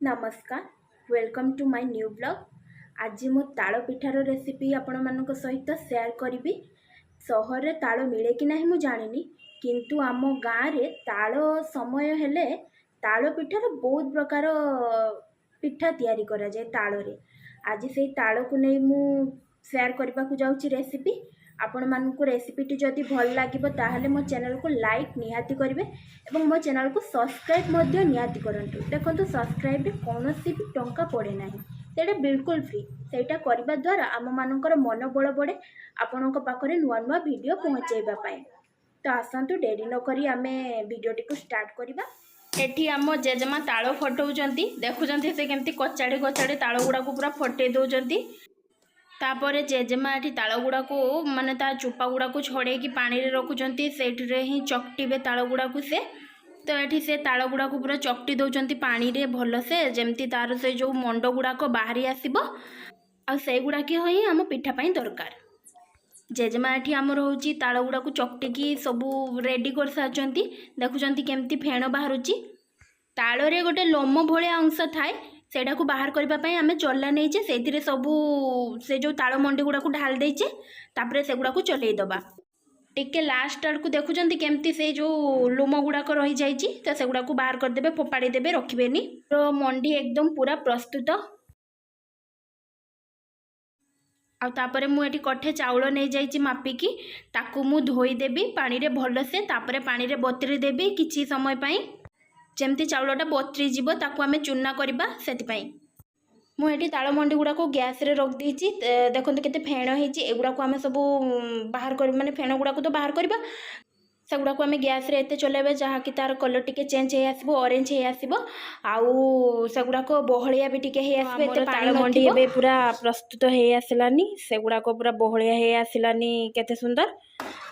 नमस्कार welcome to my new blog. आज मु ताଳ पिठार रेसिपी आपण मानक सहित शेयर करी। सहर रे ताଳ मिले कि नहीं मु जानिनी, किंतु आम गाँव रे ताळ समय हेले ताଳ पिठार बहुत प्रकार पिठा तैयारी करा जाए ताळ रे। आज से ताळ को नहीं मु शेयर करबा को जाउची रेसिपी। आपण मानक रेसिपीटी जदि भल लागिबो ताहले मो चैनल को लाइक निहाती करिवे एवं मो चैनल को सब्सक्राइब मध्य निहाती करंतु। देखंतु सब्सक्राइब रे कोनोसी भी टंका पड़े नाही, सेटा बिल्कुल फ्री। सेटा करबा द्वारा आम मानकर मनोबल बढ़े आपणक पाखरे नुआ नुआ वीडियो पहुंचेबा पाए। तो आसंतु डेरी न करी आमे वीडियोटी को स्टार्ट करिबा। एठी आम जेजेमा ताळ फटौचंती, देखुचंती से केमती कचाड़ी कचाड़ी ताळ गुडा को पूरा फटे दउचंती। तापर जेजेमा एठी ताळ गुडा को माने ता चुपा गुडा को छड़े कि पानी रे रखुचंती, सेठरे ही चकटिबे ताळ गुडा को से। तो एठी से ताळ गुडा को पूरा चकटी दउचंती पानी रे भल से, जेमती तार से जो मंड गुडा को बाहरी आसीबो आ से गुडा के होई हम पिठा पई दरकार। जेजेमा एठी हमर होची ताळ गुडा को चकटी की सबु रेडी कर साचंती। देखुचंती केमती फेण बाहरुची। ताळ रे गोटे लोम भलिया अंश थाए, सेटा को बाहर करबा पई हमें चल्ला नैचे, सेथिरे सबु से जो ताळ मंडी गुडा को ढाल देचे, तापरे से गुडा को चलै दबा। टिके लास्ट आड़ को देखुचंती केमती से जो लोम गुड़ाक रही जाइए, तो से गुड़ा को बाहर करदे, फोपाड़ी देबे, रखिबेनी। तो मंडी एकदम पूरा प्रस्तुत। आ तापरे मु एठी कठे चाउल नहीं जाइए मापिकी, ताकू मु धोई देबी पानी रे भल से, तापरे पानी रे बतरी देबी किछि समय पई। जेमती चाउलटा बतरी जीवो ताकू आमे चूना करबा, सेति पई मु एठी ताळ मंडी गुड़ा को गैस रे रख देछि। देखंतु केते फेण हेछि, एगुड़ा को आमे सब बाहर कर माने फेण गुड़ा को तो बाहर करबा, से गुड़ा को आमे गैस रे एते चलेबे जहा कि तार कलर टिके चेंज हे आसीबो, ऑरेंज हे आसीबो, आउ से गुड़ा को बहलिया भी टिके हे आसीबे। एते ताळ मंडी एबे पूरा प्रस्तुत हे आसलानी, से गुड़ा को पूरा बहलिया हे आसलानी, केते सुंदर।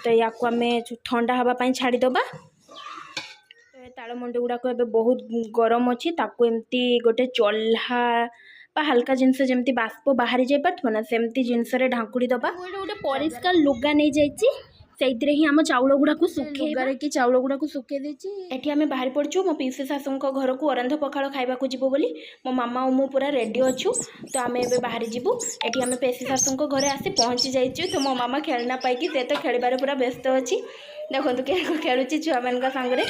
तो या को आमे ठंडा हवा पई छाडी दबा। ताळ मंडी गुड़ा को एबे बहुत गरम अछि, ताकू एम्ति गोटे चल्हा हल्का जिनस जमती बाष्प बाहरी जाई पारथो ना, सेमती जिनस रे ढांकुड़ी दबा। गोटे परिष्कार लुगा नहीं जाइछि, सेइतरे ही हम चाउल गुड़ा को सुखे लुगारे कि चाउल गुड़ा को सुखे देछि। एठी हमें बाहर पड़छु मो पीसी सासुंक घर को अरंध पखाळ खाइबा को जिवो बोली मो मामा और मु पूरा रेडी अछु। तो हमें एबे बाहर जिवु। एठी हमें पेसी सासुंक घरे आसी पहुंची जाइछु। तो मो मामा खेलना पाइकी से तो खेलिबारे पूरा व्यस्त अछि। देखंतु के खेलुछि छुआ मानका संगरे।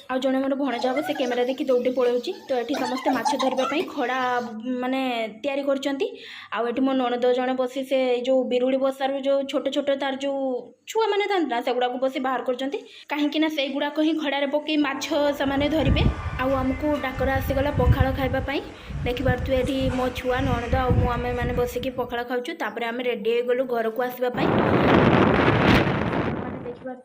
आ जने मोर भणजा हम से कैमेरा देखि दौड़ी पळौछि। तो एठी समस्त माछ धरबा पई खड़ा माने तयारी करचंती। आ एठी मो ननद जने बसी से जो बिरुड़ी बसार जो छोट छोट तार जो छुआ माने थाना से गुडा को बसी बाहर करचंती, काहे कि ना से गुडा को ही खड़ा रे पकई माछ से माने धरिबे। आ हमको डाकर आसी गला पखाळ खाइबा पई। देखि बार तू एठी मो छुआ ननद आ मु आमे माने बसी की पखाळ खाउछु। तापरे आमे रेडी गलु घर को आसीबा पई।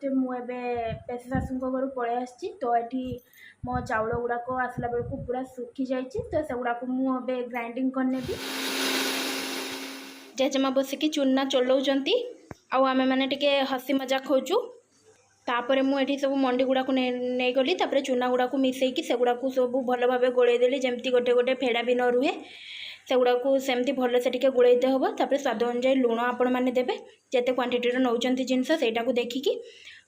मुझे पेशी शाशुक घर पलि आसी। तो ये मो चाउल गुड़ाक आसला बेलू पूरा सुखी जाइए। तो से गुड़ाक मुझे ग्राइंडिंग करने जेजेमा बसिकी चूना चलाउंट आमे मैंने टिके हसी मजाक होचु। तापर मुझे सब मंडी गुड़ा को नहीं गली, तापर चूना गुड़ा को मिसैकी से गुड़ा को सब भल भाव गोलैदेली, जमती गोटे गोटे फेड़ा भी न रुहे। से गुड़ा को सेमती भल से टिके गोलैदे हम। तापर स्वाद अनुसार लुण आपण मैंने देवे, जिते क्वांटिटी नौकरी जिनस सेटा को देखिकी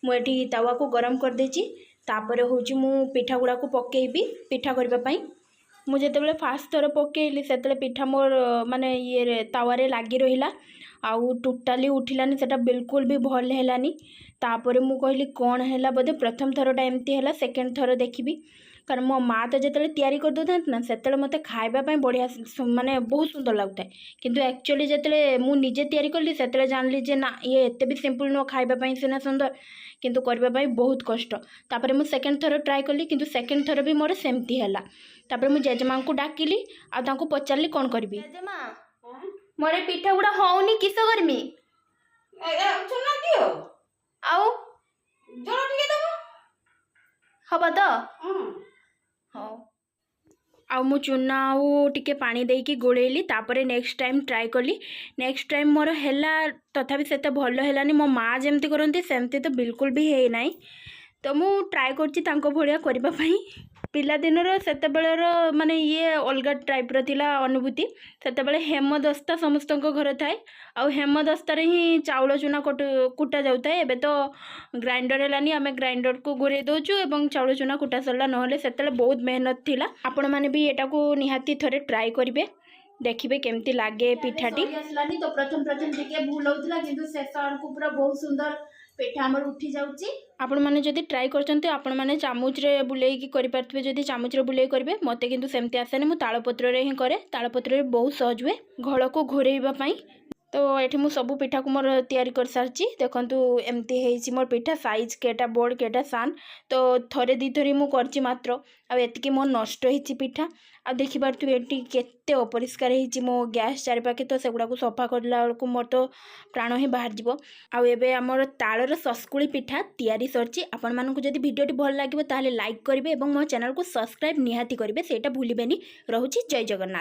मुझे तावा को गरम कर देछि। तापर होची मु पिठा गुड़ा को पकेबी पिठा करबा पई। मु जेतेबेले फास्ट थर पकेइली सेतेले पिठा मोर माने ये तावारे लागी रहिला, आउ टोटाली उठिलानी, सेटा बिल्कुल भी भल हेलानी। तापर मु कहली कौन हैला, बोधे प्रथम थरटा एमती हैला, सेकेंड थर देखिबी। कारण मो माँ तो जिते तैयारी कर दे ना से मत खावाई बढ़िया माने बहुत सुंदर लगुता है, किंतु एक्चुअली जिते मु निजे तैयारी कली से जानली जे ना ये एते भी सिंपल नुह, खावाई सीना सुंदर किंतु करने बहुत कष्ट। तापर मु सेकेंड थर ट्राए कली, किंतु सेकेंड थर भी मोर सेमती हैला। तापर मु जेजेमा को डाकिली आ पचारि कौन करी, जेजेमा मोर पिठा गुड़ा होनी किस करमी हवा तो हाँ मु चूना आउ टिके पानी देकी गोलेली। तापर नेक्स्ट टाइम ट्राए कली, नेक्स्ट टाइम मोर हैला तथापि सेते भल हैलानी। मो माँ जेमती करती सेमती तो बिल्कुल भी है ना। तो मु ट्राए करछि तांको भलिया करबा पई। ପିଲାଦିନର ସେତେବେଳର ମାନେ ଇଏ ଅଲଗା ଟାଇପ୍ର ଥିଲା ଅନୁଭୂତି। ସେତେବେଳେ ହେମଦସ୍ତା ସମସ୍ତଙ୍କ ଘରେ ଥାଏ, ଆଉ ହେମଦସ୍ତାରେ ହିଁ ଚାଉଳ ଚୁନା କୁଟା ଯାଉଥାଏ। ଏବେ ତ ଗ୍ରାଇଣ୍ଡର ହେଲାନି, ଆମେ ଗ୍ରାଇଣ୍ଡରକୁ ଘୁରେଇ ଦେଉଛୁ ଏବଂ ଚାଉଳ ଚୁନା କୁଟା ସରିଲା। ନହେଲେ ସେତେବେଳେ ବହୁତ ମେହନତ ଥିଲା। ଆପଣମାନେ ବି ଏଟାକୁ ନିହାତି ଥରେ ଟ୍ରାଏ କରିବେ, ଦେଖିବେ କେମିତି ଲାଗେ ପିଠାଟି। ଆସିଲାନି ତ ପ୍ରଥମ ଟିକେ ଭୁଲ ହେଉଥିଲା, କିନ୍ତୁ ଶେଷ ଆଡ଼କୁ ପୁରା ବହୁତ ସୁନ୍ଦର ପିଠା ଆମର ଉଠି ଯାଉଛି। ଆପଣମାନେ ଯଦି ଟ୍ରାଏ କରିଛନ୍ତି ଆପଣମାନେ ଚାମଚରେ ବୁଲେଇକି କରିପାରୁଥିବେ, ଯଦି ଚାମଚରେ ବୁଲେଇ କରିବେ। ମୋତେ କିନ୍ତୁ ସେମିତି ଆସେନି, ମୁଁ ତାଳପତ୍ରରେ ହିଁ କରେ। ତାଳପତ୍ରରେ ବହୁତ ସହଜ ହୁଏ ଘୋଳକୁ ଘୋରେଇବା ପାଇଁ। ତ ଏଠି ମୁଁ ସବୁ ପିଠାକୁ ମୋର ତିଆରି କରିସାରିଛି। ଦେଖନ୍ତୁ ଏମିତି ହେଇଛି ମୋର ପିଠା, ସାଇଜ୍ କେଟା ବଡ଼ କେଟା ସାନ। ତ ଥରେ ଦୁଇ ଥର ମୁଁ କରିଛି ମାତ୍ର, ଆଉ ଏତିକି ମୋର ନଷ୍ଟ ହେଇଛି ପିଠା। ଆଉ ଦେଖିପାରୁଥିବେ ଏଠି କେତେ ଅପରିଷ୍କାର ହେଇଛି ମୋ ଗ୍ୟାସ୍ ଚାରିପାଖେ। ତ ସେଗୁଡ଼ାକୁ ସଫା କରିଲା ବେଳକୁ ମୋର ତ ପ୍ରାଣ ହିଁ ବାହାରିଯିବ। ଆଉ ଏବେ ଆମର ତାଳର ସସ୍କୁଳି ପିଠା ତିଆରି ସରିଛି। ଆପଣମାନଙ୍କୁ ଯଦି ଭିଡ଼ିଓଟି ଭଲ ଲାଗିବ ତାହେଲେ ଲାଇକ୍ କରିବେ ଏବଂ ମୋ ଚ୍ୟାନେଲକୁ ସବସ୍କ୍ରାଇବ୍ ନିହାତି କରିବେ, ସେଇଟା ଭୁଲିବେନି। ରହୁଛି, ଜୟ ଜଗନ୍ନାଥ।